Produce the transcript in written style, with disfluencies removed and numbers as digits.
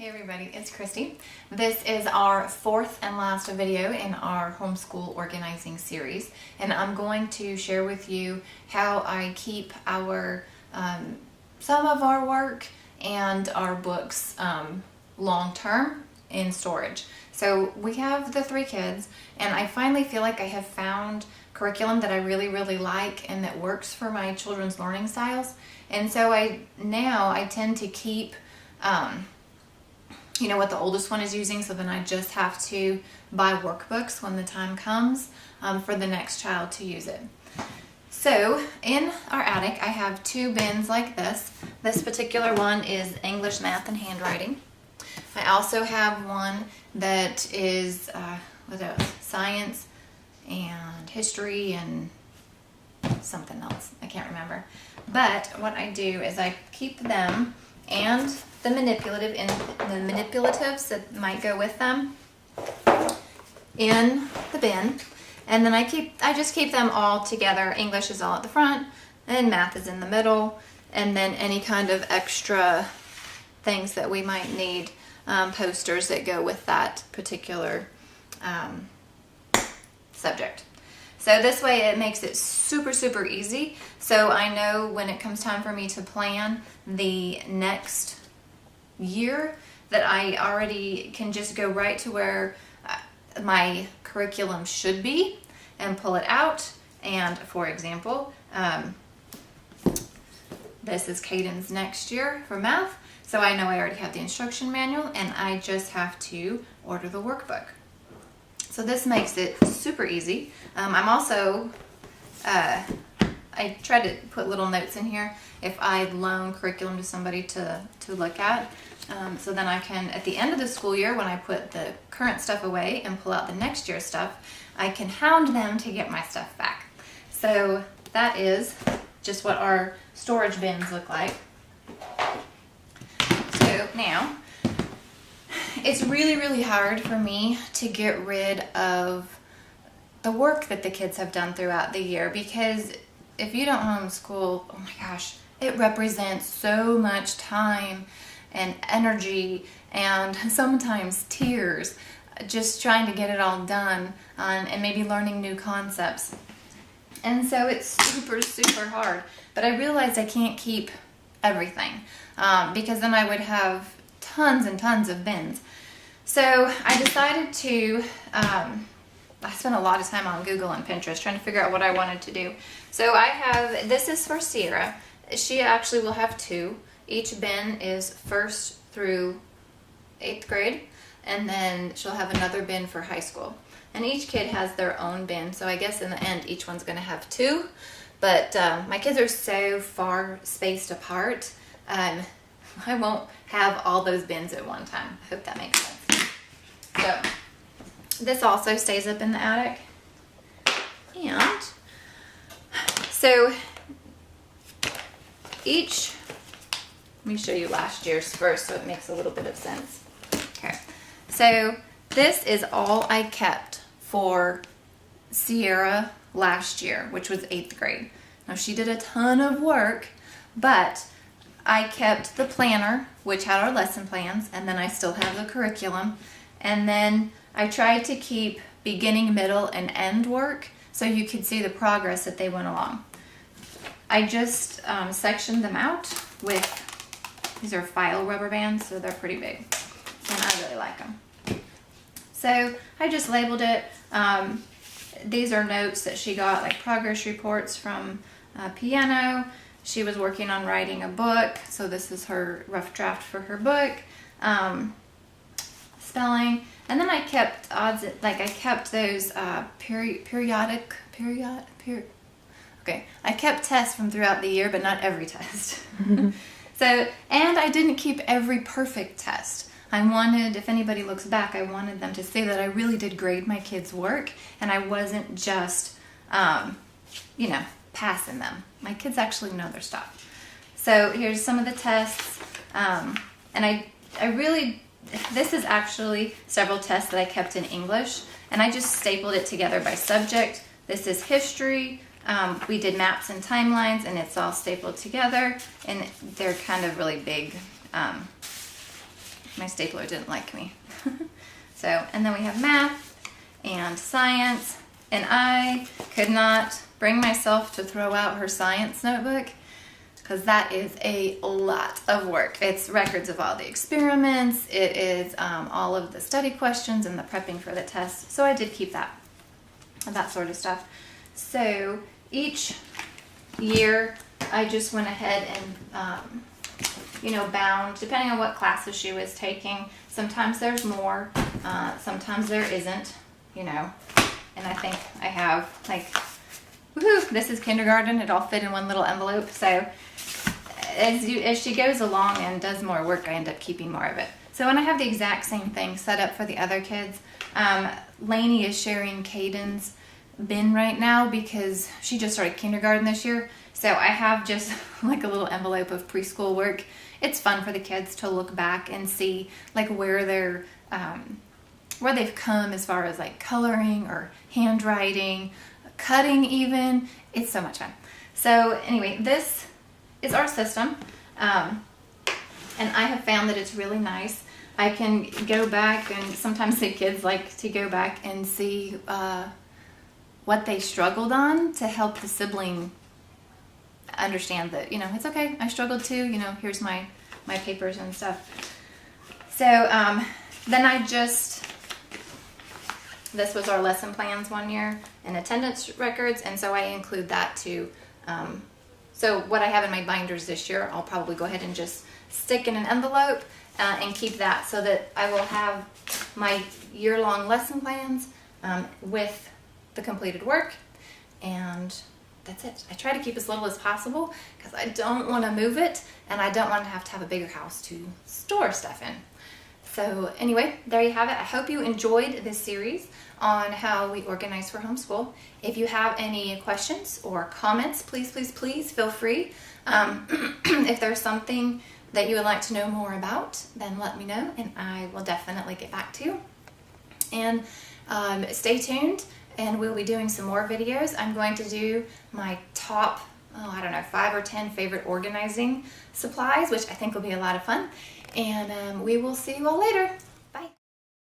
Hey everybody, it's Christy. This is our fourth and last video in our homeschool organizing series, and I'm going to share with you how I keep our some of our work and our books long-term in storage. So we have the 3 kids, and I finally feel like I have found curriculum that I really like and that works for my children's learning styles. And so I tend to keep what the oldest one is using, so then I just have to buy workbooks when the time comes for the next child to use it. So in our attic I have 2 bins like this. This particular one is English, math, and handwriting. I also have one that is science and history and something else. I can't remember. But what I do is I keep them and the manipulatives that might go with them in the bin, and then I just keep them all together. English is all at the front, and math is in the middle, and then any kind of extra things that we might need, posters that go with that particular subject. So this way it makes it super easy. So I know when it comes time for me to plan the next year that I already can just go right to where my curriculum should be and pull it out. And for example, this is Caden's next year for math. So I know I already have the instruction manual and I just have to order the workbook. So this makes it super easy. I'm also, I try to put little notes in here if I loan curriculum to somebody to look at. So then I can, at the end of the school year, when I put the current stuff away and pull out the next year's stuff, I can hound them to get my stuff back. So that is just what our storage bins look like. So now, it's really hard for me to get rid of the work that the kids have done throughout the year, because if you don't homeschool, oh my gosh, it represents so much time and energy and sometimes tears just trying to get it all done and maybe learning new concepts. And so it's super hard. But I realized I can't keep everything because then I would have tons and tons of bins. So I decided to, I spent a lot of time on Google and Pinterest trying to figure out what I wanted to do. So I have, this is for Sierra. She actually will have 2. Each bin is 1st through 8th grade, and then she'll have another bin for high school. And each kid has their own bin, so I guess in the end each one's going to have 2. But my kids are so far spaced apart, I won't have all those bins at one time. I hope that makes sense. So this also stays up in the attic. And so each, let me show you last year's first so it makes a little bit of sense. Okay, so this is all I kept for Sierra last year, which was 8th grade. Now she did a ton of work, but I kept the planner, which had our lesson plans, and then I still have the curriculum. And then I tried to keep beginning, middle, and end work so you could see the progress that they went along. I just sectioned them out with, these are file rubber bands, so they're pretty big, and I really like them. So I just labeled it. These are notes that she got, like progress reports from piano. She was working on writing a book, so this is her rough draft for her book. Spelling, and then I kept odds, like I kept those okay, I kept tests from throughout the year, but not every test. So, and I didn't keep every perfect test. I wanted, if anybody looks back, I wanted them to say that I really did grade my kids' work, and I wasn't just, passing them. My kids actually know their stuff. So here's some of the tests, and I really, this is actually several tests that I kept in English, and I just stapled it together by subject. This is history. We did maps and timelines, and it's all stapled together, and they're kind of really big my stapler didn't like me. So, and then we have math and science, and I could not bring myself to throw out her science notebook because that is a lot of work. It's records of all the experiments, it is all of the study questions and the prepping for the test. So I did keep that sort of stuff. So each year I just went ahead and bound, depending on what classes she was taking. Sometimes there's more, sometimes there isn't, and I think I have like, woohoo, this is kindergarten, it all fit in one little envelope. So as she goes along and does more work, I end up keeping more of it. So when I have the exact same thing set up for the other kids, Lainey is sharing Caden's bin right now because she just started kindergarten this year. So I have just like a little envelope of preschool work. It's fun for the kids to look back and see like where they've come as far as like coloring or handwriting, cutting even. It's so much fun. So anyway, this is our system. And I have found that it's really nice. I can go back, and sometimes the kids like to go back and see what they struggled on to help the sibling understand that, it's okay, I struggled too, here's my papers and stuff. So then this was our lesson plans one year and attendance records, and so I include that too. So what I have in my binders this year, I'll probably go ahead and just stick in an envelope and keep that so that I will have my year-long lesson plans with the completed work, and that's it. I try to keep as little as possible because I don't want to move it, and I don't want to have a bigger house to store stuff in. So anyway, there you have it. I hope you enjoyed this series on how we organize for homeschool. If you have any questions or comments, please feel free. If there's something that you would like to know more about, then let me know, and I will definitely get back to you. And stay tuned, and we'll be doing some more videos. I'm going to do my top, 5 or 10 favorite organizing supplies, which I think will be a lot of fun. And we will see you all later.